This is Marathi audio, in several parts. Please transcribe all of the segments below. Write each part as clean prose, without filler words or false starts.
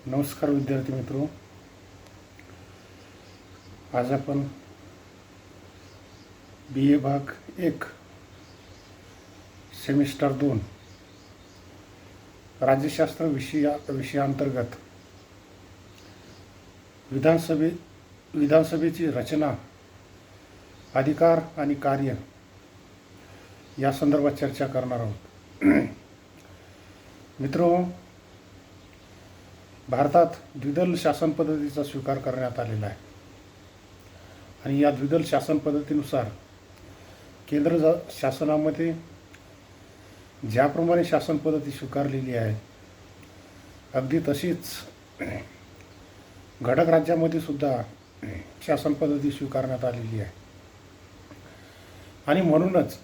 नमस्कार विद्यार्थी मित्रों, आज आपण BA भाग 1 सेमिस्टर 2 राज्यशास्त्र विषयांतर्गत विधानसभेची रचना, अधिकार आणि कार्य या संदर्भात चर्चा करणार आहोत. मित्रों, भारतात द्विदल शासन पद्धतीचा स्वीकार करण्यात आलेला आहे आणि या द्विदल शासन पद्धतीनुसार केंद्र शासनामध्ये ज्याप्रमाणे शासन पद्धती स्वीकारलेली आहे अगदी तशीच घटक राज्यामध्ये सुद्धा शासन पद्धती स्वीकारण्यात आलेली आहे. आणि म्हणूनच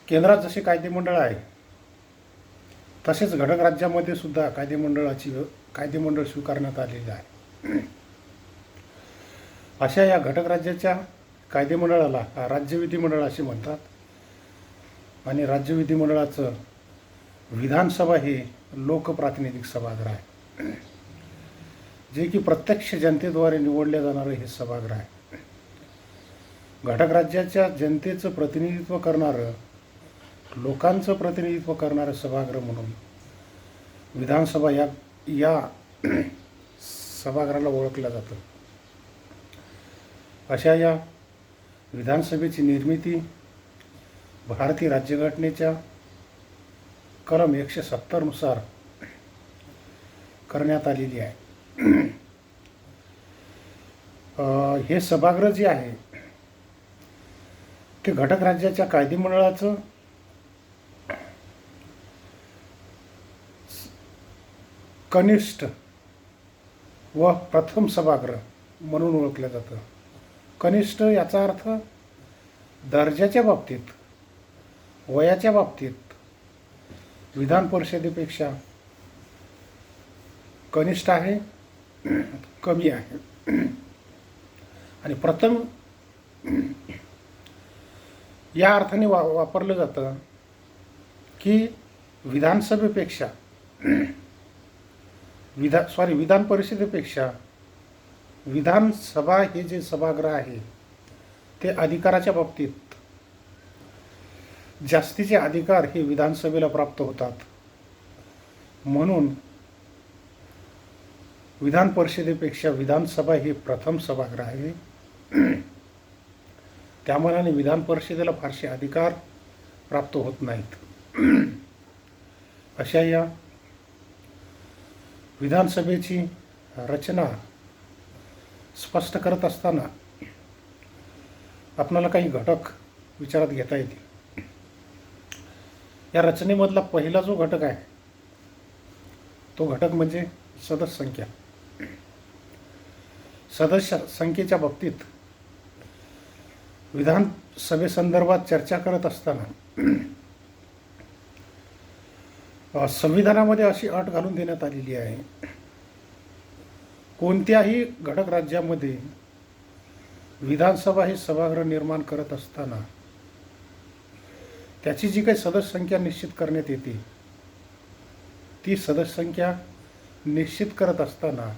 केंद्रात जसे कायदेमंडळ आहे तसेच घटक राज्यामध्ये सुद्धा कायदेमंडळ स्वीकारण्यात आलेले आहे. अशा या घटक राज्याच्या कायदेमंडळाला राज्य विधिमंडळ असे म्हणतात आणि राज्य विधिमंडळाचं विधानसभा हे लोकप्रातिनिधिक सभागृह आहे, जे की प्रत्यक्ष जनतेद्वारे निवडले जाणारे हे सभागृह आहे. घटक राज्याच्या जनतेचं प्रतिनिधित्व करणारं, लोकांचं प्रतिनिधित्व करणारं सभागृह म्हणून विधानसभा या सभागृहाला ओळखलं जातं. अशा या विधानसभेची निर्मिती भारतीय राज्यघटनेच्या कलम 170 नुसार करण्यात आलेली आहे. हे सभागृह जे आहे ते घटक राज्याच्या कायदेमंडळाचं कनिष्ठ व प्रथम सभागृह म्हणून ओळखलं जातं. कनिष्ठ याचा अर्थ दर्जाच्या बाबतीत, वयाच्या बाबतीत विधान परिषदेपेक्षा कनिष्ठ आहे, कमी आहे. आणि प्रथम या अर्थाने वापरलं जातं की विधानसभेपेक्षा विधान परिषदेपेक्षा विधानसभा हे जे सभागृह आहे ते अधिकाराच्या बाबतीत जास्तीचे अधिकार हे विधानसभेला प्राप्त होतात. म्हणून विधान परिषदेपेक्षा विधानसभा हे प्रथम सभागृह आहे. त्यामानाने विधान परिषदेला फारसे अधिकार प्राप्त होत नाहीत. अशा या विधानसभेची रचना स्पष्ट करत असताना आपणाला काही घटक विचारात घेता येतील. या रचनेमधला पहिला जो घटक आहे तो घटक म्हणजे सदस्य संख्या. सदस्य संख्येच्या बाबतीत विधानसभेसंदर्भात चर्चा करत असताना संविधानामध्ये अशी अट घालून देण्यात आलेली आहे, कोणत्याही घटक राज्यामध्ये विधानसभा हे सभागृह निर्माण करत असताना त्याची जी काही सदस्य संख्या निश्चित करण्यात येते ती सदस्य संख्या निश्चित करत असताना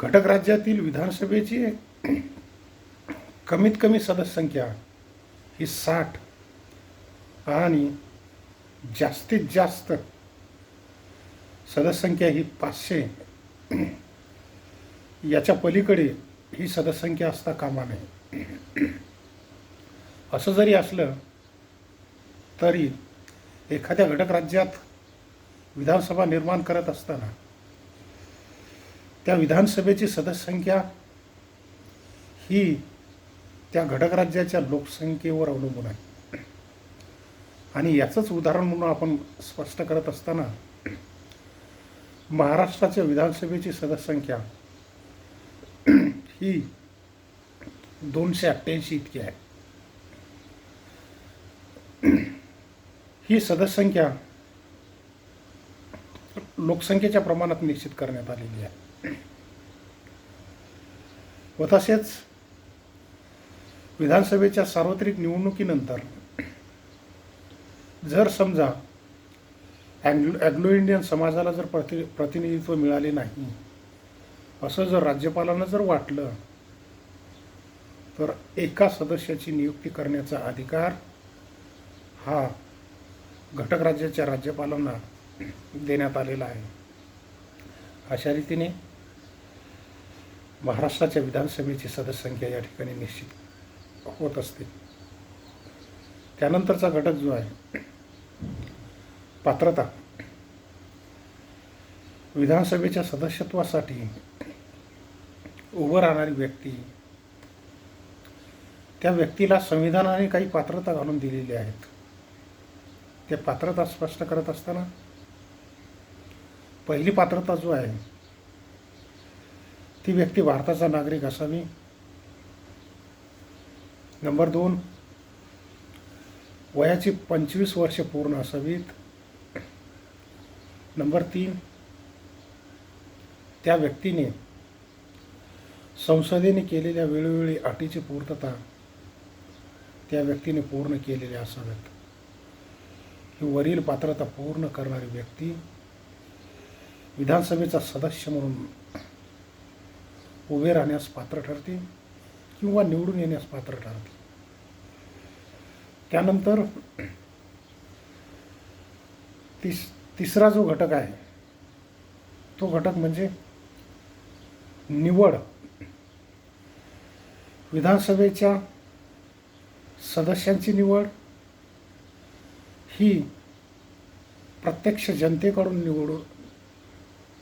घटक राज्यातील विधानसभेची कमीत कमी सदस्य संख्या ही 60 आणि जास्तीत जास्त सदस्य संख्या ही 500 याच्या पलीकडे ही सदस्य संख्या असता कामा नये. असं जरी असलं तरी एखाद्या घटक राज्यात विधानसभा निर्माण करत असताना त्या विधानसभेची सदस्य संख्या ही त्या घटक राज्याच्या लोकसंख्येवर अवलंबून आहे. आणि याचंच उदाहरण म्हणून आपण स्पष्ट करत असताना महाराष्ट्राच्या विधानसभेची सदस्य संख्या ही 288 इतकी आहे. ही सदस्य संख्या लोकसंख्येच्या प्रमाणात निश्चित करण्यात आलेली आहे. व तसेच विधानसभेच्या सार्वत्रिक निवडणुकीनंतर जर समजा ॲग्लो इंडियन समाजाला जर प्रतिनिधित्व मिळाले नाही असं जर राज्यपालांना जर वाटलं तर एका सदस्याची नियुक्ती करण्याचा अधिकार हा घटक राज्याच्या राज्यपालांना देण्यात आलेला आहे. अशा रीतीने महाराष्ट्राच्या विधानसभेची सदस्यसंख्या या ठिकाणी निश्चित होत असते. त्यानंतरचा घटक जो आहे पात्रता. विधानसभेच्या सदस्यत्वासाठी उभं राहणारी व्यक्ती, त्या व्यक्तीला संविधानाने काही पात्रता घालून दिलेली आहेत. ते पात्रता स्पष्ट करत असताना पहिली पात्रता जो आहे ती व्यक्ती भारताचा नागरिक असावी. नंबर 2, वयाची 25 वर्षे पूर्ण असावीत. नंबर 3, त्या व्यक्तीने संसदेने केलेल्या वेळोवेळी अटीची पूर्तता त्या व्यक्तीने पूर्ण केलेल्या असाव्यात. ही वरील पात्रता पूर्ण करणारी व्यक्ती विधानसभेचा सदस्य म्हणून उभे राहण्यास पात्र ठरते किंवा निवडून येण्यास पात्र ठरते. त्यानंतर तिसरा जो घटक आहे तो घटक म्हणजे निवड. विधानसभेच्या सदस्यांची निवड ही प्रत्यक्ष जनतेकडून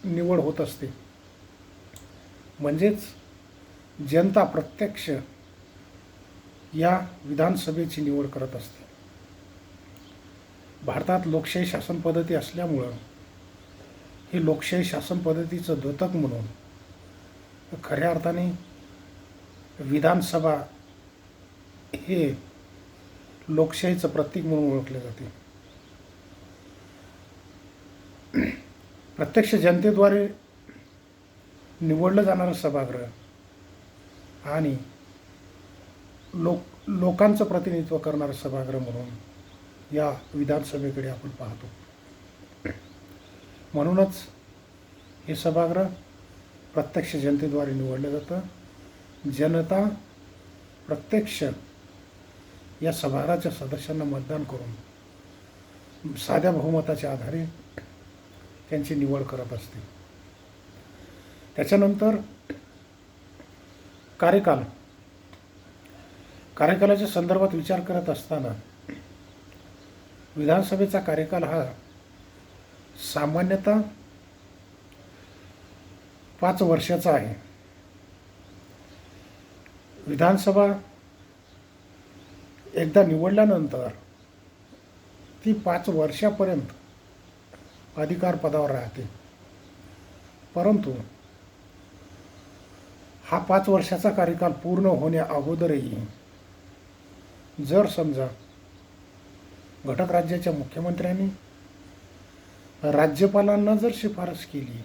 निवड होत असते. म्हणजेच जनता प्रत्यक्ष या विधानसभेची निवड करत असते. भारतात लोकशाही शासन पद्धती असल्यामुळं ही लोकशाही शासन पद्धतीचं द्योतक म्हणून खऱ्या अर्थाने विधानसभा हे लोकशाहीचं प्रतीक म्हणून ओळखले जाते. प्रत्यक्ष जनतेद्वारे निवडलं जाणारं सभागृह आणि लोकांचं प्रतिनिधित्व करणारं सभागृह म्हणून या विधानसभेकडे आपण पाहतो. म्हणूनच हे सभागृह प्रत्यक्ष जनतेद्वारे निवडलं जातं. जनता प्रत्यक्ष या सभागृहाच्या सदस्यांना मतदान करून साध्या बहुमताच्या आधारे त्यांची निवड करत असते. त्याच्यानंतर कार्यकालाच्या संदर्भात विचार करत असताना विधानसभेचा कार्यकाल हा सामान्यतः 5 वर्षाचा आहे. विधानसभा एकदा निवडल्यानंतर ती 5 वर्षापर्यंत अधिकार पदावर राहते. परंतु हा 5 वर्षाचा कार्यकाल पूर्ण होण्या अगोदरही जर समजा घटक राज्याच्या मुख्यमंत्र्यांनी राज्यपालांना जर शिफारस केली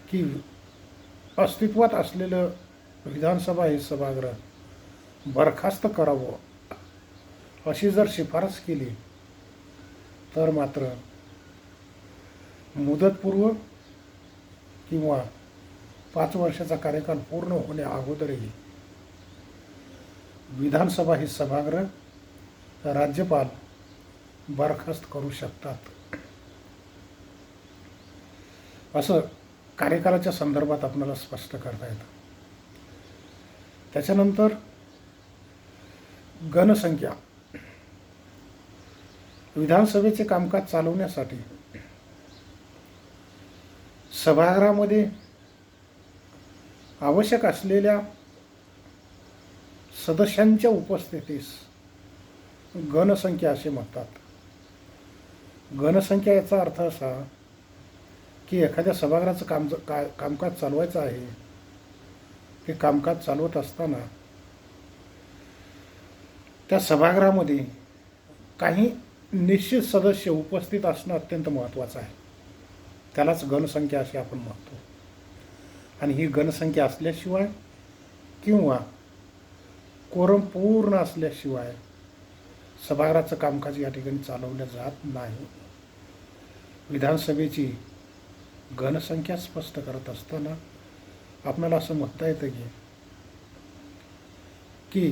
की अस्तित्वात असलेलं विधानसभा हे सभागृह बरखास्त करावं अशी जर शिफारस केली तर मात्र मुदतपूर्व किंवा 5 वर्षाचा कार्यकाल पूर्ण होण्या अगोदरही विधानसभा ही सभागृह राज्यपाल बरखास्त करू शकतात. असं कार्यकालाच्या संदर्भात आपल्याला स्पष्ट करता येतं. त्याच्यानंतर गणसंख्या. विधानसभेचे कामकाज चालवण्यासाठी सभागृहामध्ये आवश्यक असलेल्या सदस्यांच्या उपस्थितीस गणसंख्या असे म्हणतात. गणसंख्या याचा अर्थ असा की एखाद्या सभागृहाचं कामकाज चालवायचं आहे. ते कामकाज चालवत असताना त्या सभागृहामध्ये काही निश्चित सदस्य उपस्थित असणं अत्यंत महत्त्वाचं आहे. त्यालाच गणसंख्या असे आपण म्हणतो. आणि ही गणसंख्या असल्याशिवाय किंवा कोरम पूर्ण असल्याशिवाय सभागृहाचं कामकाज या ठिकाणी चालवलं जात नाही. विधानसभेची घनसंख्या स्पष्ट करत असताना आपल्याला असं म्हणता येतं की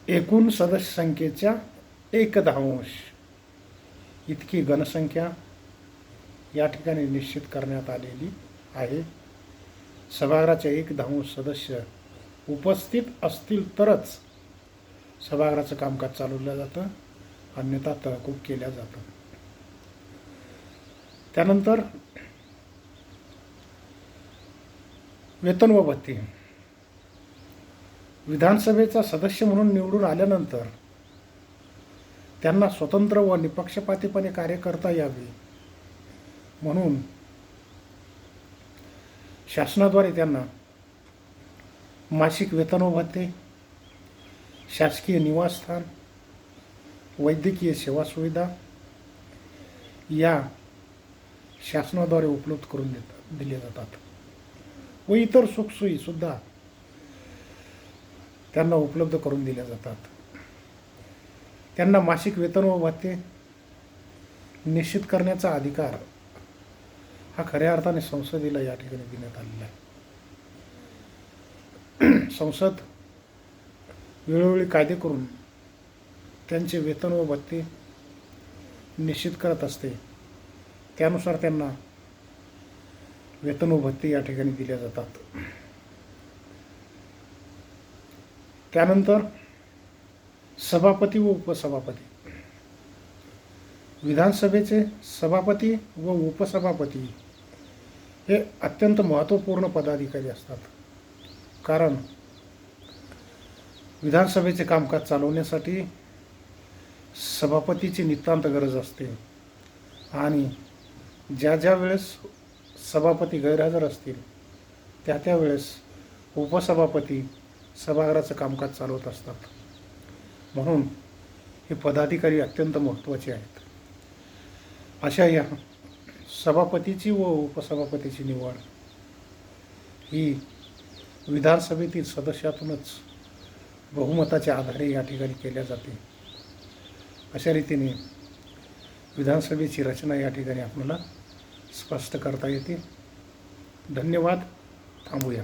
एकूण सदस्य संख्येच्या 1/10 इतकी घनसंख्या या ठिकाणी निश्चित करण्यात आलेली आहे. सभागृहाचे 1/10 सदस्य उपस्थित असतील तरच सभागृहाचं कामकाज चालवलं जातं, अन्यथा तहकूब केल्या जातं. त्यानंतर वेतन व भत्ते. विधानसभेचा सदस्य म्हणून निवडून आल्यानंतर त्यांना स्वतंत्र व निपक्षपातीपणे कार्य करता यावे म्हणून शासनाद्वारे त्यांना मासिक वेतन व भत्ते, शासकीय निवासस्थान, वैद्यकीय सेवा सुविधा या शासनाद्वारे उपलब्ध करून दिल्या जातात व इतर सुखसोयीसुद्धा त्यांना उपलब्ध करून दिल्या जातात. त्यांना मासिक वेतन व भत्ते निश्चित करण्याचा अधिकार हा खऱ्या अर्थाने संसदेला या ठिकाणी देण्यात आलेला आहे. संसद वेळोवेळी कायदे करून त्यांचे वेतन व भत्ते निश्चित करत असते. त्यानुसार त्यांना वेतन व भत्ते या ठिकाणी दिल्या जातात. त्यानंतर सभापती व उपसभापती. विधानसभेचे सभापती व उपसभापती हे अत्यंत महत्त्वपूर्ण पदाधिकारी असतात. कारण विधानसभेचे कामकाज चालवण्यासाठी सभापतीची नितांत गरज असते आणि ज्या वेळेस सभापती गैरहजर असतील त्या वेळेस उपसभापती सभागृहाचं कामकाज चालवत असतात. म्हणून हे पदाधिकारी अत्यंत महत्त्वाचे आहेत. अशा या सभापतीची व उपसभापतीची निवड ही विधानसभेतील सदस्यातूनच बहुमताच्या आधारे या ठिकाणी केल्या जाते. अशा रीतीने विधानसभेची रचना या ठिकाणी आपल्याला स्पष्ट करता येते. धन्यवाद. थांबूया.